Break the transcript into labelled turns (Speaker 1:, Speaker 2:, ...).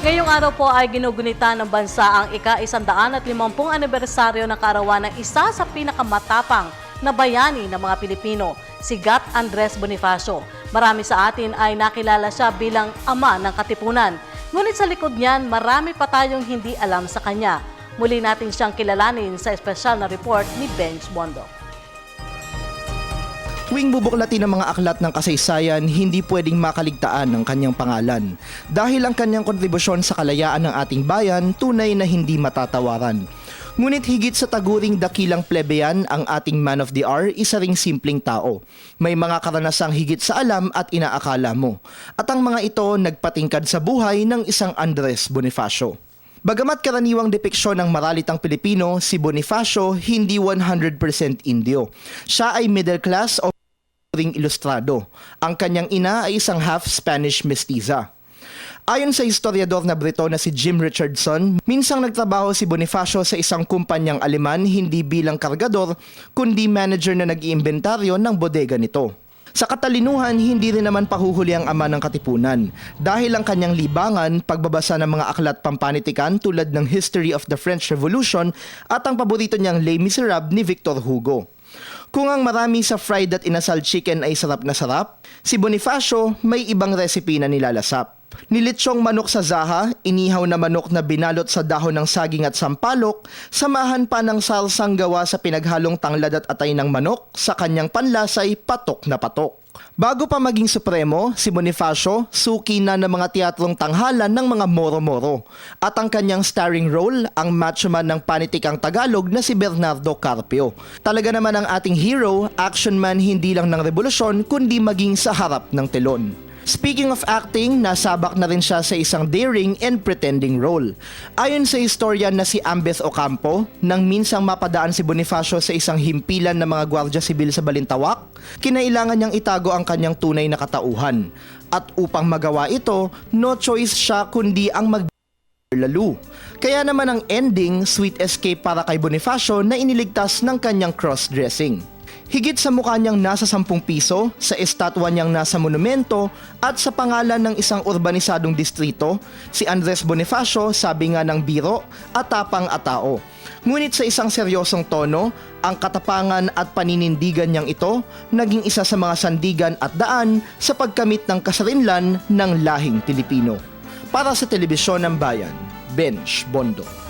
Speaker 1: Ngayong araw po ay ginugunita ng bansa ang ika-150 anibersaryo ng kaarawan ng isa sa pinakamatapang na bayani ng mga Pilipino, si Gat Andres Bonifacio. Marami sa atin ay nakilala siya bilang ama ng Katipunan. Ngunit sa likod niyan, marami pa tayong hindi alam sa kanya. Muli natin siyang kilalanin sa espesyal na report ni Benj Bondo.
Speaker 2: Tuwing bubuklatin ng mga aklat ng kasaysayan, hindi pwedeng makaligtaan ng kanyang pangalan. Dahil ang kanyang kontribusyon sa kalayaan ng ating bayan, tunay na hindi matatawaran. Ngunit higit sa taguring dakilang plebeyan, ang ating man of the hour, isa ring simpleng tao. May mga karanasang higit sa alam at inaakala mo. At ang mga ito nagpatingkad sa buhay ng isang Andres Bonifacio. Bagamat karaniwang depiksyon ng maralitang Pilipino, si Bonifacio hindi 100% Indio. Siya ay middle class o ilustrado. Ang kanyang ina ay isang half Spanish mestiza. Ayon sa historiador na Brito na si Jim Richardson, minsang nagtrabaho si Bonifacio sa isang kumpanyang Aleman hindi bilang kargador, kundi manager na nag-iimbentaryo ng bodega nito. Sa katalinuhan, hindi rin naman pahuhuli ang ama ng Katipunan dahil ang kanyang libangan, pagbabasa ng mga aklat pampanitikan tulad ng History of the French Revolution at ang paborito niyang Les Miserables ni Victor Hugo. Kung ang marami sa fried at inasal chicken ay sarap na sarap, si Bonifacio may ibang recipe na nilalasap. Nilitsyong manok sa zaha, inihaw na manok na binalot sa dahon ng saging at sampalok, samahan pa ng salsang gawa sa pinaghalong tanglad at atay ng manok, sa kanyang panlasay patok na patok. Bago pa maging supremo, si Bonifacio suki na ng mga teatrong tanghalan ng mga moro-moro. At ang kanyang starring role, ang macho man ng panitikang Tagalog na si Bernardo Carpio. Talaga naman ang ating hero, action man hindi lang ng revolusyon kundi maging sa harap ng telon. Speaking of acting, nasabak na rin siya sa isang daring and pretending role. Ayon sa historian na si Ambeth Ocampo, nang minsang mapadaan si Bonifacio sa isang himpilan ng mga Guardia Sibil sa Balintawak, kinailangan niyang itago ang kanyang tunay na katauhan. At upang magawa ito, no choice siya kundi ang lalo. Kaya naman ang ending, sweet escape para kay Bonifacio na iniligtas ng kanyang cross-dressing. Higit sa mukha niyang nasa 10 piso, sa estatwa niyang nasa monumento, at sa pangalan ng isang urbanisadong distrito, si Andres Bonifacio sabi nga ng biro, atapang atao. Ngunit sa isang seryosong tono, ang katapangan at paninindigan niyang ito naging isa sa mga sandigan at daan sa pagkamit ng kasarinlan ng lahing Pilipino. Para sa Telebisyon ng Bayan, Benj Bondo.